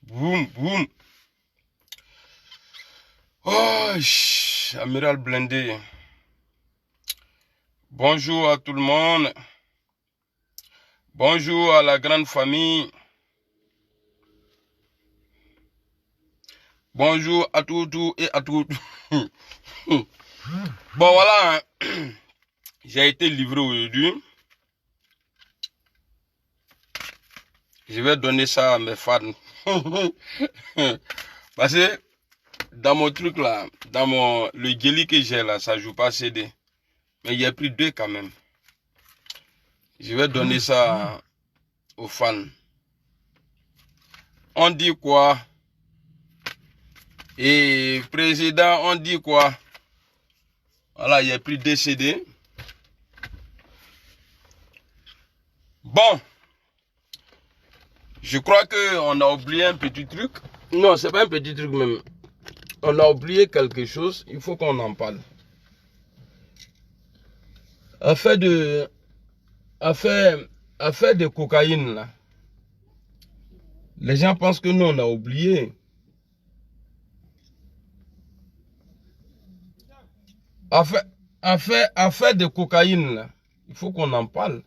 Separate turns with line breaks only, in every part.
Boum, boum. Oh, Amiral Blindé. Bonjour à tout le monde. Bonjour à la grande famille. Bonjour à tout et à tout. Bon, voilà. J'ai été livré aujourd'hui. Je vais donner ça à mes fans. Parce que dans mon truc là, le jelly que j'ai là, ça joue pas CD. Mais il y a pris 2 quand même. Je vais donner ça aux fans. On dit quoi? Et président, on dit quoi? Voilà, il y a pris 2 CD. Bon. Je crois qu'on a oublié un petit truc. Non, c'est pas un petit truc même. On a oublié quelque chose. Il faut qu'on en parle. Affaire de cocaïne là. Les gens pensent que nous on a oublié. Affaire de cocaïne là. Il faut qu'on en parle.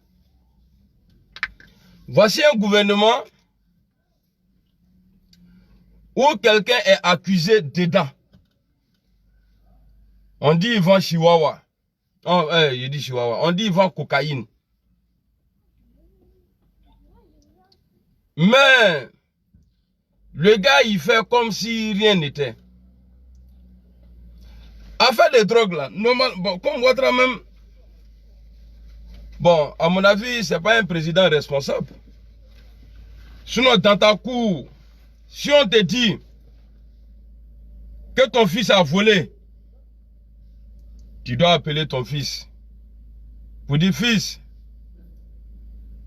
Voici un gouvernement où quelqu'un est accusé dedans. On dit il vend chihuahua. Oh, il dit chihuahua. On dit il vend cocaïne. Mais le gars il fait comme si rien n'était. Affaire de drogue là, normal, bon, comme votre même. Bon, à mon avis, c'est pas un président responsable. Sinon, dans ta cour, si on te dit que ton fils a volé, tu dois appeler ton fils. Pour dire, fils,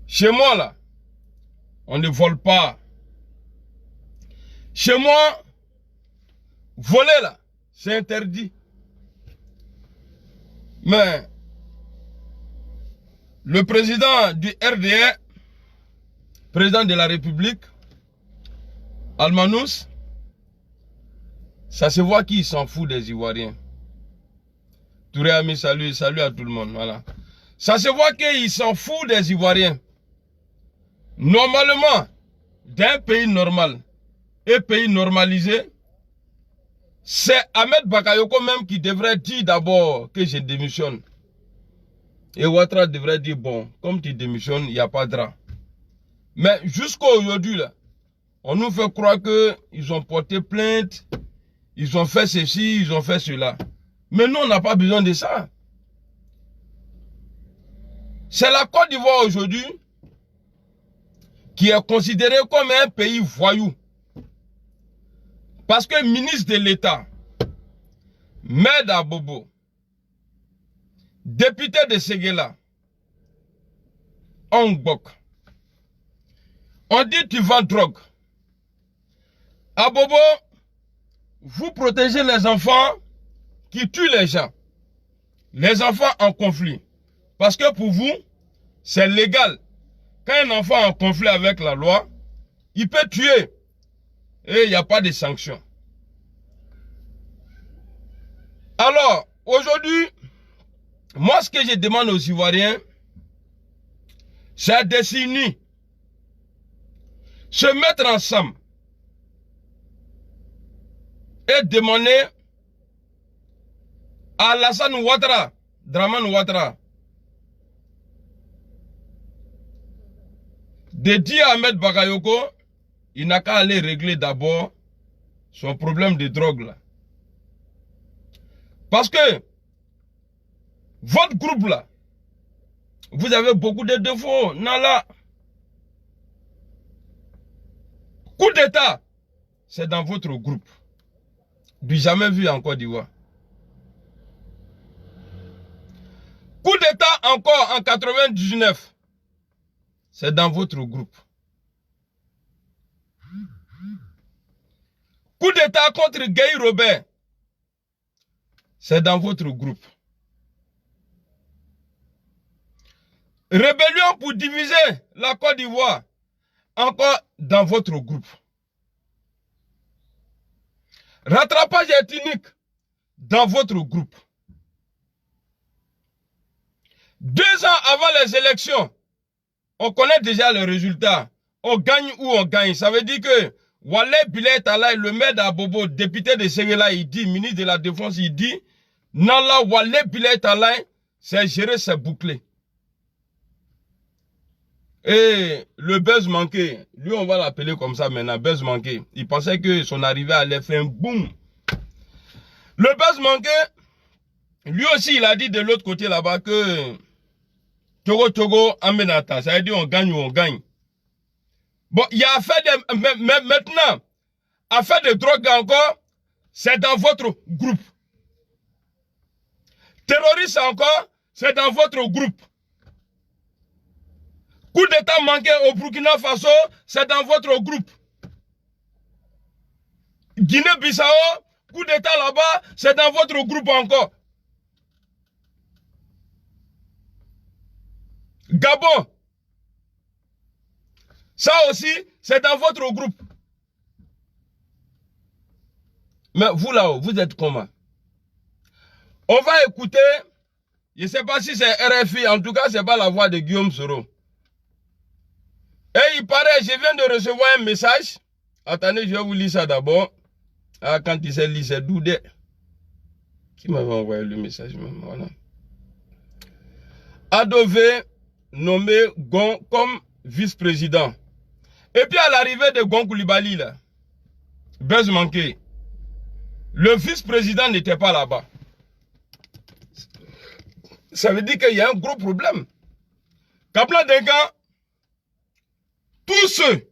chez moi là, on ne vole pas. Chez moi, voler là, c'est interdit. Mais le président du RDA, président de la République, Almanous, ça se voit qu'il s'en fout des Ivoiriens. Touré ami, salut à tout le monde. Voilà. Ça se voit qu'il s'en fout des Ivoiriens. Normalement, d'un pays normal et pays normalisé, c'est Ahmed Bakayoko même qui devrait dire d'abord que je démissionne. Et Ouattara devrait dire, bon, comme tu démissionnes, il n'y a pas de drap. Mais jusqu'à aujourd'hui, là, on nous fait croire qu'ils ont porté plainte, ils ont fait ceci, ils ont fait cela. Mais nous, on n'a pas besoin de ça. C'est la Côte d'Ivoire aujourd'hui qui est considérée comme un pays voyou. Parce que le ministre de l'État, Meda Bobo, député de Séguéla, Ongbok, on dit tu vends drogue. À Bobo, vous protégez les enfants qui tuent les gens. Les enfants en conflit. Parce que pour vous, c'est légal. Quand un enfant est en conflit avec la loi, il peut tuer. Et il n'y a pas de sanctions. Alors, aujourd'hui, moi ce que je demande aux Ivoiriens, c'est de s'unir. Se mettre ensemble. Et demander à Alassane Ouattara, Dramane Ouattara, de dire à Ahmed Bakayoko, il n'a qu'à aller régler d'abord son problème de drogue là. Parce que votre groupe là, vous avez beaucoup de défauts. Nala. Coup d'État, c'est dans votre groupe. Du jamais vu en Côte d'Ivoire. Coup d'État encore en 99. C'est dans votre groupe. Coup d'État contre Guy Robert. C'est dans votre groupe. Rébellion pour diviser la Côte d'Ivoire. Encore dans votre groupe. Rattrapage ethnique dans votre groupe. 2 ans avant les élections, on connaît déjà les résultats. On gagne ou on gagne. Ça veut dire que Wale Bilaye Talaï, le maire d'Abobo, député de Séguéla, il dit, ministre de la Défense, il dit, Nala Wale Bilaye Talaï, c'est gérer, c'est bouclé. Et le buzz manqué, lui on va l'appeler comme ça maintenant, buzz manqué. Il pensait que son arrivée allait faire un boom. Le buzz manqué, lui aussi il a dit de l'autre côté là-bas que Togo, Amenata, ça veut dire on gagne ou on gagne. Bon, il y a affaire de, maintenant, affaire de drogue encore, c'est dans votre groupe. Terroriste encore, c'est dans votre groupe. Coup d'état manqué au Burkina Faso, c'est dans votre groupe. Guinée-Bissau, coup d'état là-bas, c'est dans votre groupe encore. Gabon, ça aussi, c'est dans votre groupe. Mais vous là-haut, vous êtes comment? On va écouter, je ne sais pas si c'est RFI, en tout cas, ce n'est pas la voix de Guillaume Soro. Et il paraît, je viens de recevoir un message. Attendez, je vais vous lire ça d'abord. Ah, quand il s'est lu, c'est Doudé. Qui m'avait envoyé le message même, voilà. Adové nommé Gon comme vice-président. Et puis à l'arrivée de Gon Coulibaly, là, buzz manqué. Le vice-président n'était pas là-bas. Ça veut dire qu'il y a un gros problème. Kabla Denga, tous ceux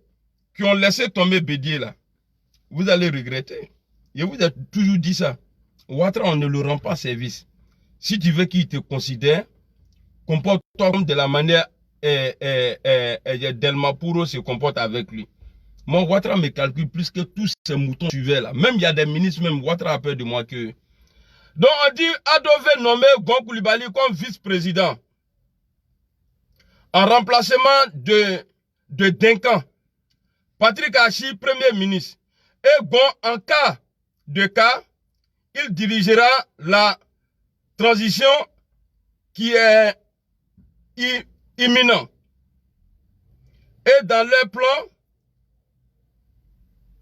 qui ont laissé tomber Bédié là, vous allez regretter. Je vous ai toujours dit ça. Ouattara, on ne le rend pas service. Si tu veux qu'il te considère, comporte-toi comme de la manière Delma Puro se comporte avec lui. Moi, Ouattara me calcule plus que tous ces moutons suivants là. Même il y a des ministres, même Ouattara a peur de moi que. Donc on dit Adové nommé Gon Coulibaly comme vice-président. En remplacement de Denkan. Patrick Hachi, premier ministre. Et Gon, en cas de cas, il dirigera la transition qui est imminente. Et dans leur plan,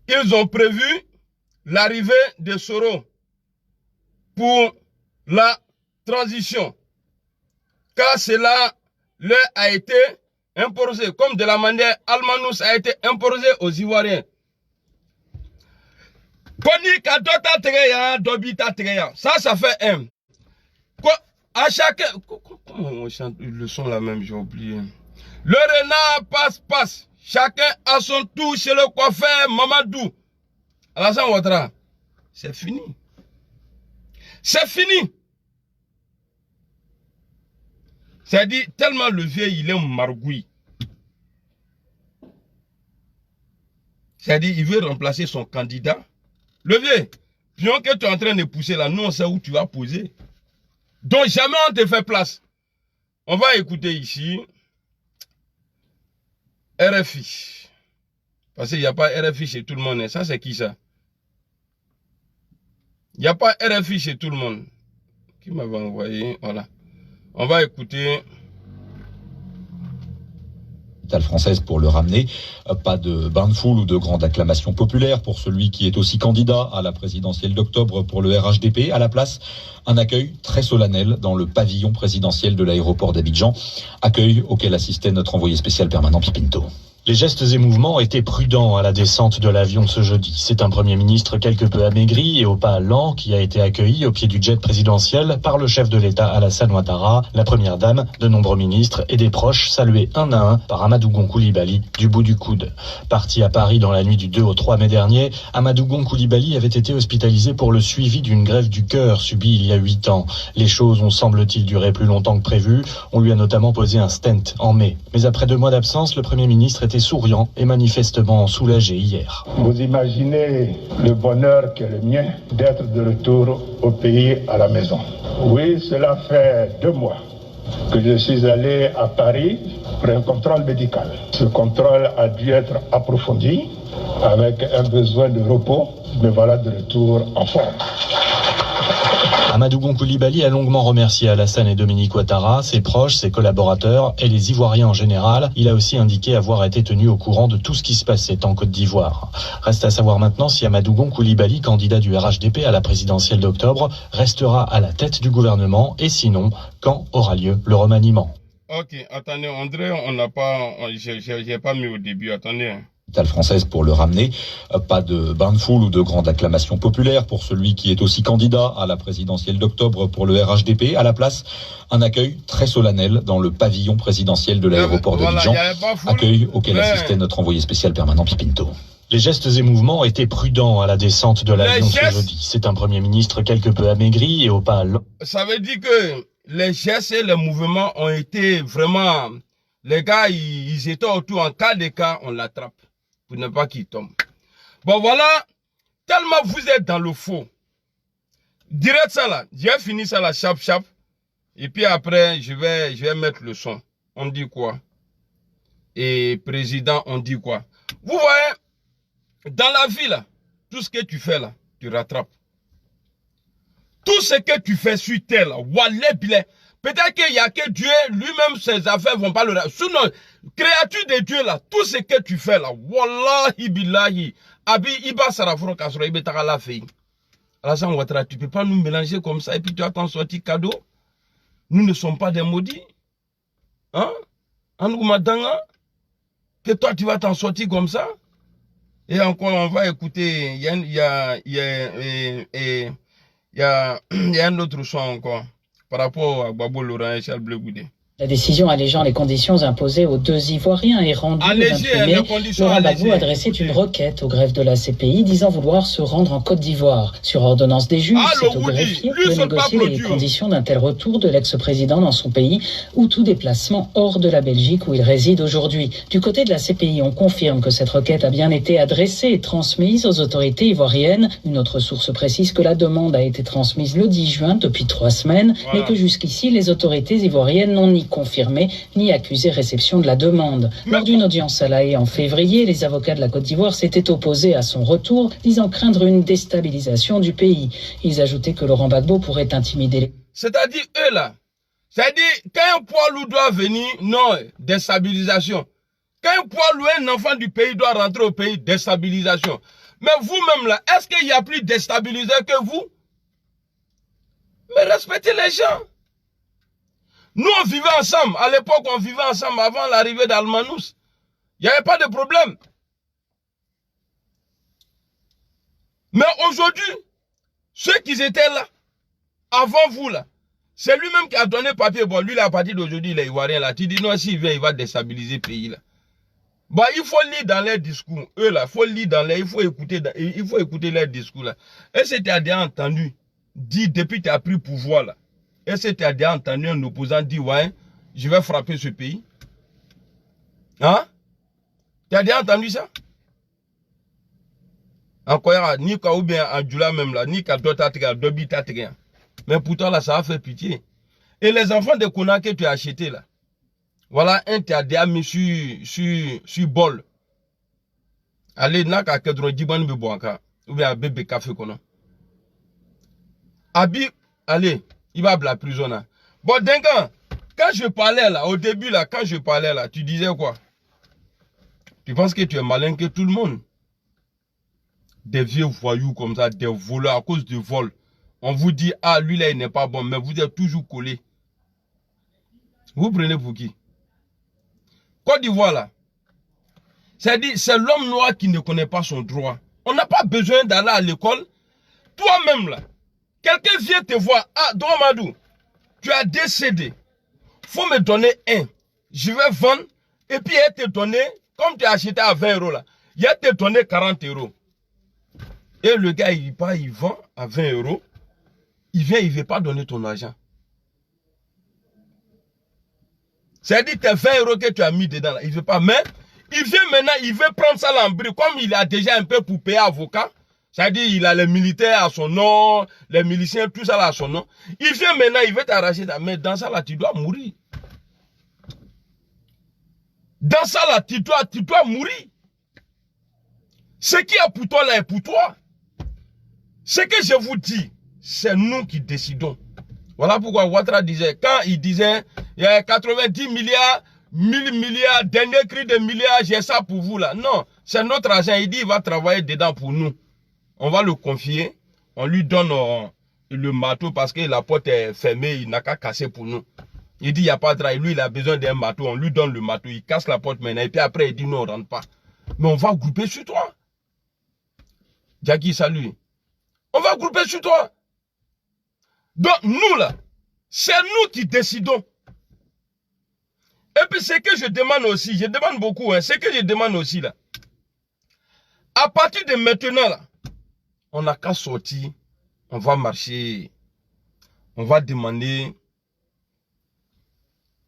ils ont prévu l'arrivée de Soro pour la transition. Car cela leur a été imposé, comme de la manière Almanous a été imposé aux Ivoiriens. Ça fait un. À chaque... Comment on chante le son là même, j'ai oublié. Le renard passe. Chacun a son tour chez le coiffeur Mamadou. Alassane Ouattara, c'est fini. C'est fini. C'est-à-dire, tellement le vieux, il est margouille. C'est-à-dire, il veut remplacer son candidat. Le vieux, pion que tu es en train de pousser là, nous on sait où tu vas poser. Donc jamais on te fait place. On va écouter ici RFI. Parce qu'il n'y a pas RFI chez tout le monde. Ça c'est qui ça? Il n'y a pas RFI chez tout le monde. Qui m'avait envoyé? Voilà. On va écouter.
Française pour le ramener. Pas de bain de foule ou de grande acclamation populaire pour celui qui est aussi candidat à la présidentielle d'octobre pour le RHDP. À la place, un accueil très solennel dans le pavillon présidentiel de l'aéroport d'Abidjan. Accueil auquel assistait notre envoyé spécial permanent Pipinto.
Les gestes et mouvements étaient prudents à la descente de l'avion ce jeudi. C'est un Premier ministre quelque peu amaigri et au pas lent qui a été accueilli au pied du jet présidentiel par le chef de l'État Alassane Ouattara, la Première Dame, de nombreux ministres et des proches salués un à un par Amadou Gon Coulibaly du bout du coude. Parti à Paris dans la nuit du 2 au 3 mai dernier, Amadou Gon Coulibaly avait été hospitalisé pour le suivi d'une greffe du cœur subie il y a 8 ans. Les choses ont semble-t-il duré plus longtemps que prévu. On lui a notamment posé un stent en mai. Mais après 2 mois d'absence, le Premier ministre était souriant et manifestement soulagé hier.
Vous imaginez le bonheur qu'est le mien d'être de retour au pays, à la maison. Oui, cela fait 2 mois que je suis allé à Paris pour un contrôle médical. Ce contrôle a dû être approfondi avec un besoin de repos. Me voilà de retour en forme.
Amadou Gon Coulibaly a longuement remercié Alassane et Dominique Ouattara, ses proches, ses collaborateurs et les Ivoiriens en général. Il a aussi indiqué avoir été tenu au courant de tout ce qui se passait en Côte d'Ivoire. Reste à savoir maintenant si Amadou Gon Coulibaly, candidat du RHDP à la présidentielle d'octobre, restera à la tête du gouvernement et sinon, quand aura lieu le remaniement.
Ok, attendez, André, on n'a pas, j'ai pas mis au début, attendez.
Française pour le ramener. Pas de bain de foule ou de grande acclamation populaire pour celui qui est aussi candidat à la présidentielle d'octobre pour le RHDP. À la place, un accueil très solennel dans le pavillon présidentiel de l'aéroport d'Abidjan. Accueil auquel assistait notre envoyé spécial permanent Pipinto.
Les gestes et mouvements étaient prudents à la descente de l'avion ce jeudi. C'est un premier ministre quelque peu amaigri et au pas lent.
Ça veut dire que les gestes et les mouvements ont été vraiment... Les gars, ils étaient autour. En cas de cas, on l'attrape. Pour ne pas qu'il tombe. Bon voilà, tellement vous êtes dans le faux. Direct ça là, j'ai fini ça là, chap. Et puis après, je vais mettre le son. On dit quoi? Et président, on dit quoi? Vous voyez, dans la vie là, tout ce que tu fais là, tu rattrapes. Tout ce que tu fais sur terre là, wallah billah. Peut-être qu'il n'y a que Dieu, lui-même, ses affaires vont pas le... Sinon, créature de Dieu là, tout ce que tu fais là, wallahi billahi, abi iba sarafro kasro ibe takala fei. Alassane Ouattara, tu peux pas nous mélanger comme ça et puis tu as t'en sorti cadeau. Nous ne sommes pas des maudits. Hein? Anoumadanga, que toi tu vas t'en sortir comme ça. Et encore, on va écouter, il y a un autre son encore. Par rapport à Gbagbo Laurent et Charles Blé Goudé.
La décision allégeant les conditions imposées aux deux Ivoiriens est rendue le 28 mai. Laurent Gbagbo adressait une requête au greffe de la CPI disant vouloir se rendre en Côte d'Ivoire. Sur ordonnance des juges, c'est au greffier de négocier les conditions d'un tel retour de l'ex-président dans son pays ou tout déplacement hors de la Belgique où il réside aujourd'hui. Du côté de la CPI, on confirme que cette requête a bien été adressée et transmise aux autorités ivoiriennes. Une autre source précise que la demande a été transmise le 10 juin depuis 3 semaines, mais que jusqu'ici, les autorités ivoiriennes n'ont ni confirmé ni accusé réception de la demande. Lors d'une audience à La Haye en février, les avocats de la Côte d'Ivoire s'étaient opposés à son retour, disant craindre une déstabilisation du pays. Ils ajoutaient que Laurent Gbagbo pourrait intimider les...
C'est-à-dire eux là, c'est-à-dire quand un poids lourd doit venir, non, déstabilisation. Quand un poids lourd, un enfant du pays doit rentrer au pays, déstabilisation. Mais vous-même là, est-ce qu'il y a plus déstabilisé que vous? Mais respectez les gens. Nous, on vivait ensemble. À l'époque, on vivait ensemble avant l'arrivée d'Almanous. Il n'y avait pas de problème. Mais aujourd'hui, ceux qui étaient là, avant vous là, c'est lui-même qui a donné papier. Bon, lui, là, à partir d'aujourd'hui, il est ivoirien là. Tu dis non, s'il vient, il va déstabiliser le pays là. Bon, il faut lire dans leurs discours. Eux là, il faut lire dans leurs, il faut écouter leurs discours là. Et c'est déjà entendu, dit depuis que tu as pris pouvoir là. Est-ce que tu as déjà entendu un opposant dire, ouais, je vais frapper ce pays? Hein? Tu as déjà entendu ça? Encore, ni qu'à ou bien à Djoula même là, ni qu'à d'autres, Dobi Tatrien. Mais pourtant là, ça a fait pitié. Et les enfants de Kona que tu as acheté là, voilà, un tu as déjà mis sur bol. Allez, n'a qu'à Kedron Djiban Beboanka, ou bien à Bébé Café Kona. Abi, allez. Il va à la prison là. Bon, quand je parlais là, au début là, quand je parlais là, tu disais quoi? Tu penses que tu es malin que tout le monde? Des vieux voyous comme ça, des voleurs à cause de vol. On vous dit, ah, lui là, il n'est pas bon, mais vous êtes toujours collés. Vous prenez pour qui? Côte d'Ivoire là, c'est-à-dire, c'est l'homme noir qui ne connaît pas son droit. On n'a pas besoin d'aller à l'école. Toi-même là, quelqu'un vient te voir. Ah, Domadou, tu as décédé. Faut me donner un. Je vais vendre. Et puis, il te donner, comme tu as acheté à 20 € là, il te donner 40 €. Et le gars, il part, il vend à 20 €. Il vient, il ne veut pas donner ton argent. C'est-à-dire, tes 20 € que tu as mis dedans là, il ne veut pas. Mais, il vient maintenant, il veut prendre ça là en bris. Comme il a déjà un peu pour payer avocat, C'est-à-dire, il a les militaires à son nom, les miliciens, tout ça là à son nom. Il vient maintenant, il veut t'arracher ta main. Dans ça là, tu dois mourir. Dans ça là, tu dois mourir. Ce qui est pour toi là est pour toi. Ce que je vous dis, c'est nous qui décidons. Voilà pourquoi Ouattara disait, quand il disait, il y a 90 milliards, 1000 milliards, dernier cri de milliards, j'ai ça pour vous là. Non, c'est notre argent. Il dit, il va travailler dedans pour nous. On va le confier. On lui donne le marteau parce que la porte est fermée, il n'a qu'à casser pour nous. Il dit, il n'y a pas de travail. Lui, il a besoin d'un marteau. On lui donne le marteau. Il casse la porte maintenant. Et puis après, il dit, non, on ne rentre pas. Mais on va grouper sur toi. Jackie, salut. On va grouper sur toi. Donc, nous, là, c'est nous qui décidons. Et puis, ce que je demande aussi, je demande beaucoup, hein, ce que je demande aussi, là, à partir de maintenant, là, on n'a qu'à sortir, on va marcher, on va demander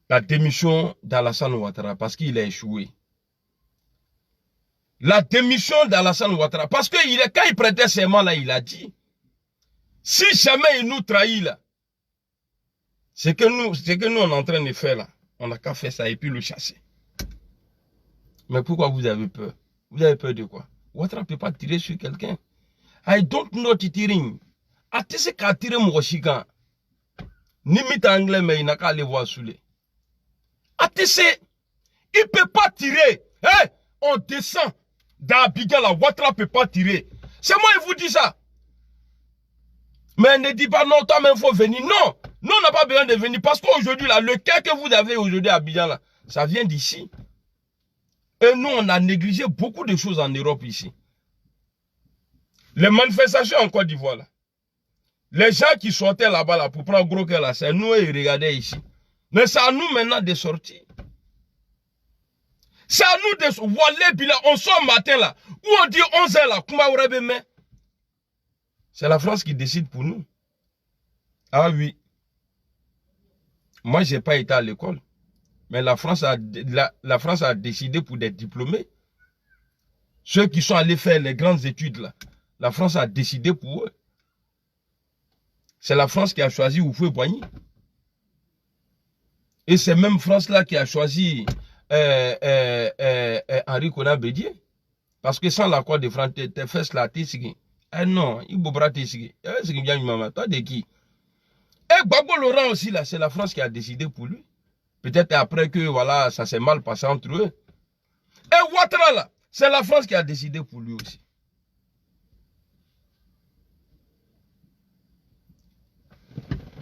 la démission d'Alassane Ouattara parce qu'il a échoué. La démission d'Alassane Ouattara parce que quand il prêtait serment, là, il a dit, si jamais il nous trahit, là, ce que nous on est en train de faire, là, on n'a qu'à faire ça et puis le chasser. Mais pourquoi vous avez peur? Vous avez peur de quoi? Ouattara ne peut pas tirer sur quelqu'un. I don't know tiring. Atese ka tirer mon chigan. Nimite anglais mais il n'a qu'à aller voir sous les. Atese, il peut pas tirer. Hey, on descend dans Abidjan, la Ouattara ne peut pas tirer. C'est moi qui vous dis ça. Mais ne dis pas non, toi-même, il faut venir. Non, nous, on n'a pas besoin de venir. Parce qu'aujourd'hui, là, le cas que vous avez aujourd'hui à Abidjan, là, ça vient d'ici. Et nous, on a négligé beaucoup de choses en Europe ici. Les manifestations en Côte d'Ivoire, là. Les gens qui sortaient là-bas, là, pour prendre gros cœur, là, c'est nous et ils regardaient ici. Mais c'est à nous maintenant de sortir. C'est à nous de sortir. On sort matin, là, où on dit 11h, là, comment vous avez. C'est la France qui décide pour nous. Ah oui. Moi, je n'ai pas été à l'école. Mais la France a décidé pour des diplômés. Ceux qui sont allés faire les grandes études, là. La France a décidé pour eux. C'est la France qui a choisi Houphouët-Boigny. Et c'est même France-là qui a choisi Henri Konan Bédié. Parce que sans l'accord de France, tes fesses là, t'es signé. Eh non, il boubra t'es signé. C'est qui maman, toi de qui? Et Gbagbo Laurent aussi, là, c'est la France qui a décidé pour lui. Peut-être après que, voilà, ça s'est mal passé entre eux. Et Ouattara, là, c'est la France qui a décidé pour lui aussi.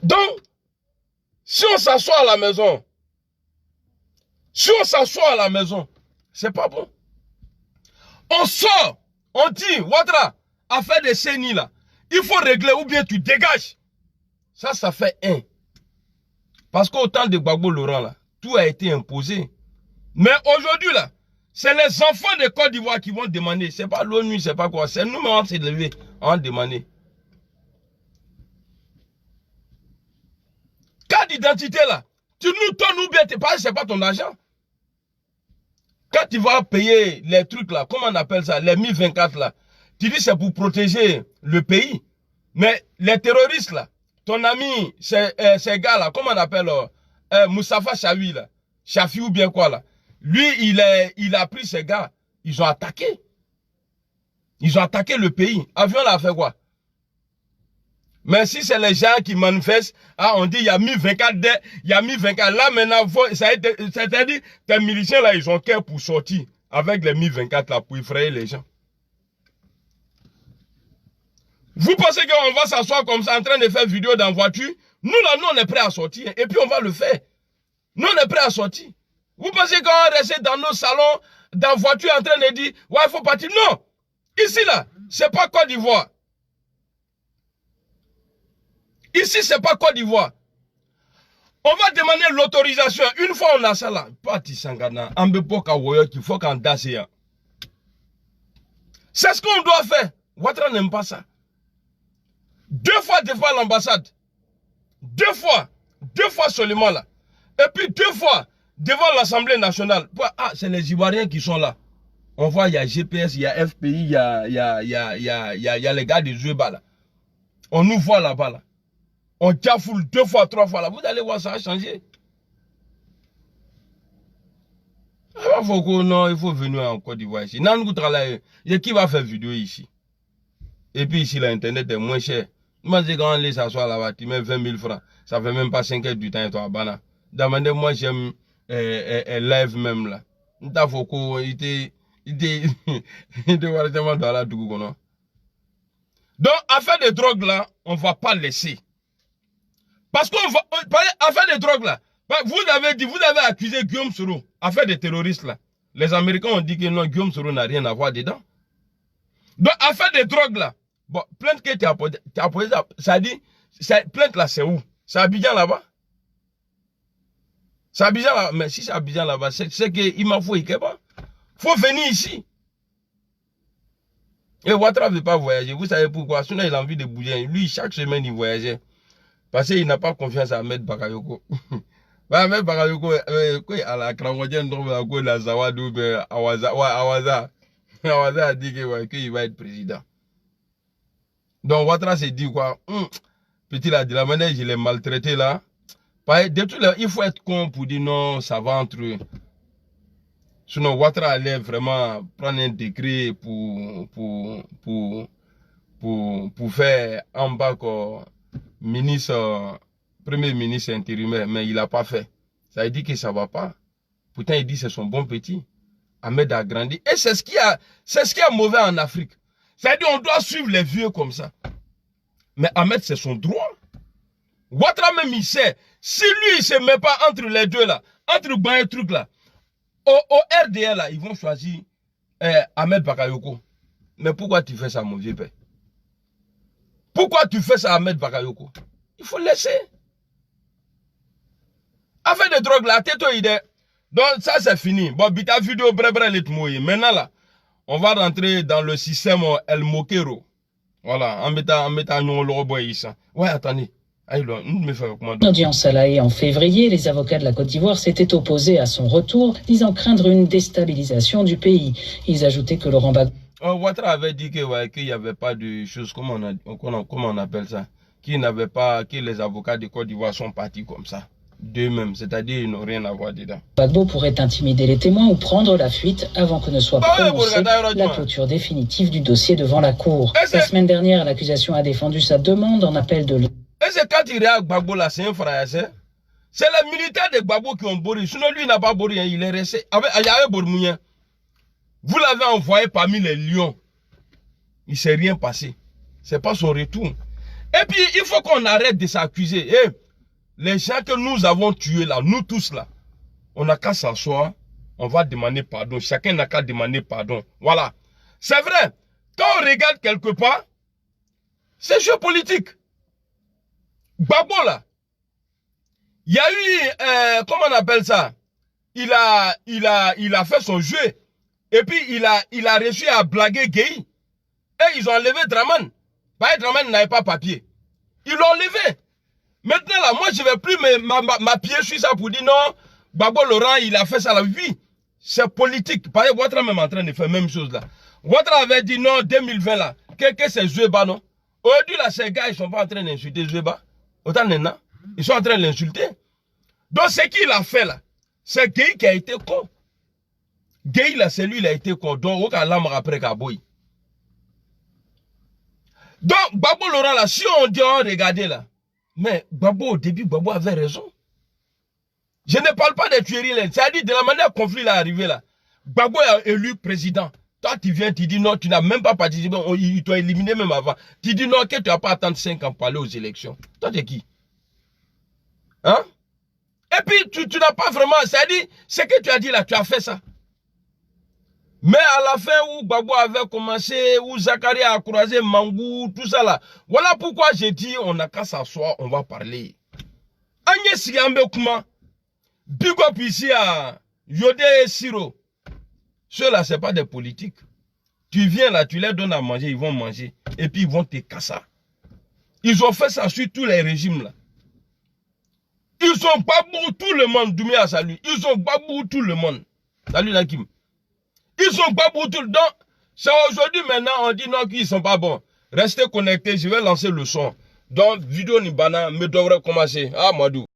Donc, si on s'assoit à la maison, c'est pas bon. On sort, on dit, Ouattara, affaire de CENI là, il faut régler ou bien tu dégages. Ça fait un. Parce qu'au temps de Gbagbo Laurent là, tout a été imposé. Mais aujourd'hui là, c'est les enfants de Côte d'Ivoire qui vont demander. C'est pas l'ONU, c'est pas quoi. C'est nous, on s'est levé, on demandé. Carte d'identité là, tu nous donnes ou bien c'est pas ton argent. Quand tu vas payer les trucs là, comment on appelle ça, les 1024 là, tu dis c'est pour protéger le pays. Mais les terroristes là, ton ami, ces gars là, comment on appelle Moustapha Chafi là, Chafi ou bien quoi là, lui il a pris ces gars, ils ont attaqué. Ils ont attaqué le pays. Avion là a fait quoi? Mais si c'est les gens qui manifestent, ah, on dit il y a 1024, il y a 1024. Là maintenant, c'est-à-dire tes miliciens là, ils ont qu'un pour sortir avec les 1024 là pour effrayer les gens. Vous pensez qu'on va s'asseoir comme ça en train de faire vidéo dans la voiture? Nous là, nous on est prêts à sortir et puis on va le faire. Nous on est prêts à sortir. Vous pensez qu'on va rester dans nos salons, dans la voiture en train de dire ouais, il faut partir? Non! Ici là, c'est pas Côte d'Ivoire. Ici, c'est pas Côte d'Ivoire. On va demander l'autorisation. Une fois on a ça là, parti Sangana, Ambepoka Woyo, qu'il faut qu'on dasse. C'est ce qu'on doit faire. Ouattara n'aime pas ça. Deux fois devant l'ambassade. Deux fois seulement là. Et puis 2 fois devant l'Assemblée nationale. Ah, c'est les Ivoiriens qui sont là. On voit, il y a GPS, il y a FPI, il y a les gars des Zueba là. On nous voit là-bas là. On tiafoule 2 fois, 3 fois là. Vous allez voir, ça a changé. Non, il faut venir en Côte d'Ivoire ici. Non, nous travaillons. Qui va faire vidéo ici? Et puis ici, l'internet est moins cher. Moi, je quand on laisse s'asseoir là-bas, tu mets 20 000 francs. Ça fait même pas 5 heures du temps et toi, bana. Demandez-moi, j'aime live même là. N'tafoko, il était vraiment dans la dougou, non? Donc, affaire de drogue là, on va pas laisser. Parce qu'on va, affaire de drogue là, vous avez accusé Guillaume Soro, affaire des terroristes là. Les Américains ont dit que non, Guillaume Soro n'a rien à voir dedans. Donc, affaire de drogue là, bon, plainte que tu as posé, ça dit, plainte là, c'est où? C'est Abidjan là-bas? C'est Abidjan là-bas, mais si c'est Abidjan là-bas, c'est qu'il m'a faut pas. Faut venir ici. Et Ouattara ne veut pas voyager. Vous savez pourquoi? Sinon, il a envie de bouger. Lui, chaque semaine, il voyageait. Parce qu'il n'a pas confiance à Ahmed Bakayoko. Ahmed Bakayoko, à la Kramodienne, la Zawadou, Awaza a dit qu'il va être président. Donc, Ouattara s'est dit quoi? Petit là, de la manière je l'ai maltraité là. De tout là, il faut être con pour dire non, ça va entre eux. Sinon, Ouattara allait vraiment prendre un décret pour faire en bas premier ministre intérimaire, mais il n'a pas fait. Ça veut dire que ça ne va pas. Pourtant, il dit que c'est son bon petit. Ahmed a grandi. Et c'est ce qui est mauvais en Afrique. C'est-à-dire qu'on doit suivre les vieux comme ça. Mais Ahmed, c'est son droit. Ouattara même, il sait. Si lui, il ne se met pas entre les deux là, entre ban et truc là, au RDL là, ils vont choisir Ahmed Bakayoko. Mais pourquoi tu fais ça, mon vieux père? Pourquoi tu fais ça, Ahmed Bakayoko? Il faut laisser. Affaire de drogue là, t'es toi idée. Donc ça c'est fini. Bon, bita vidéo brèbre les tmoye. Maintenant là, on va rentrer dans le système El Mokero. Voilà, en mettant nous le robot ici. Ouais, attendez.
En audience à La Haye en février, les avocats de la Côte d'Ivoire s'étaient opposés à son retour, disant craindre une déstabilisation du pays. Ils ajoutaient que Laurent Gbagbo...
Ouattara avait dit qu'il n'y avait pas de choses, comment on appelle ça, que les avocats de Côte d'Ivoire sont partis comme ça, d'eux-mêmes, c'est-à-dire ils n'ont rien à voir dedans.
Gbagbo pourrait intimider les témoins ou prendre la fuite avant que ne soit prononcée la clôture définitive du dossier devant la Cour. La semaine dernière, l'accusation a défendu sa demande en appel de...
Et c'est quand il regarde Gbagbo là, c'est un frère, c'est les militaires de Gbagbo qui ont bourré. Sinon, lui, il n'a pas bourré, il est resté. Il y avait Bourmouen. Vous l'avez envoyé parmi les lions. Il ne s'est rien passé. Ce n'est pas son retour. Et puis, il faut qu'on arrête de s'accuser. Hey, les gens que nous avons tués là, nous tous là, on n'a qu'à s'asseoir, on va demander pardon. Chacun n'a qu'à demander pardon. Voilà. C'est vrai. Quand on regarde quelque part, c'est géopolitique. Gbagbo là, il y a eu, comment on appelle ça? Il a fait son jeu. Et puis il a réussi à blaguer Gueye. Et ils ont enlevé Draman. Draman n'avait pas papier. Ils l'ont enlevé. Maintenant là, moi je ne vais plus m'appuyer sur ça pour dire non, Gbagbo Laurent, il a fait ça la vie. C'est politique. Par exemple, Ouattara même en train de faire la même chose là. Ouattara avait dit non, 2020 là, que c'est Zueba non? Aujourd'hui là, ces gars, ils ne sont pas en train d'insulter Zueba. Autant Nena, ils sont en train de l'insulter. Donc ce qu'il a fait là, c'est Gueye qui a été con. Gueye là, c'est lui il a été con. Donc on a l'âme après Kaboy. Donc Gbagbo Laurent là, si on dit regardez là, mais Gbagbo au début, Gbagbo avait raison. Je ne parle pas des tueries là, c'est-à-dire de la manière le conflit est arrivé là. Gbagbo est élu président. Toi tu viens, tu dis non, tu n'as même pas participé, ils t'ont éliminé même avant. Tu dis non, que tu n'as pas attendu 5 ans pour aller aux élections. Toi t'es qui? Hein? Et puis tu n'as pas vraiment, c'est-à-dire, ce que tu as dit là, tu as fait ça. Mais à la fin où Gbagbo avait commencé, où Zachary a croisé Mangou, tout ça là. Voilà pourquoi j'ai dit, on n'a qu'à s'asseoir, on va parler. Agnès Sigambe Kouma, big up ici à Yodé et Siro. Ceux-là, ce n'est pas des politiques. Tu viens là, tu leur donnes à manger, ils vont manger. Et puis ils vont te casser. Ils ont fait ça sur tous les régimes là. Ils ont Gbagbo tout le monde, Doumbouya salut. Ils ont Gbagbo tout le monde. Salut Nakim. Ils sont pas pour tout le temps. C'est aujourd'hui maintenant, on dit non qu'ils sont pas bons. Restez connectés, je vais lancer le son. Donc, vidéo Nibana me devrait commencer. Ah, Madou.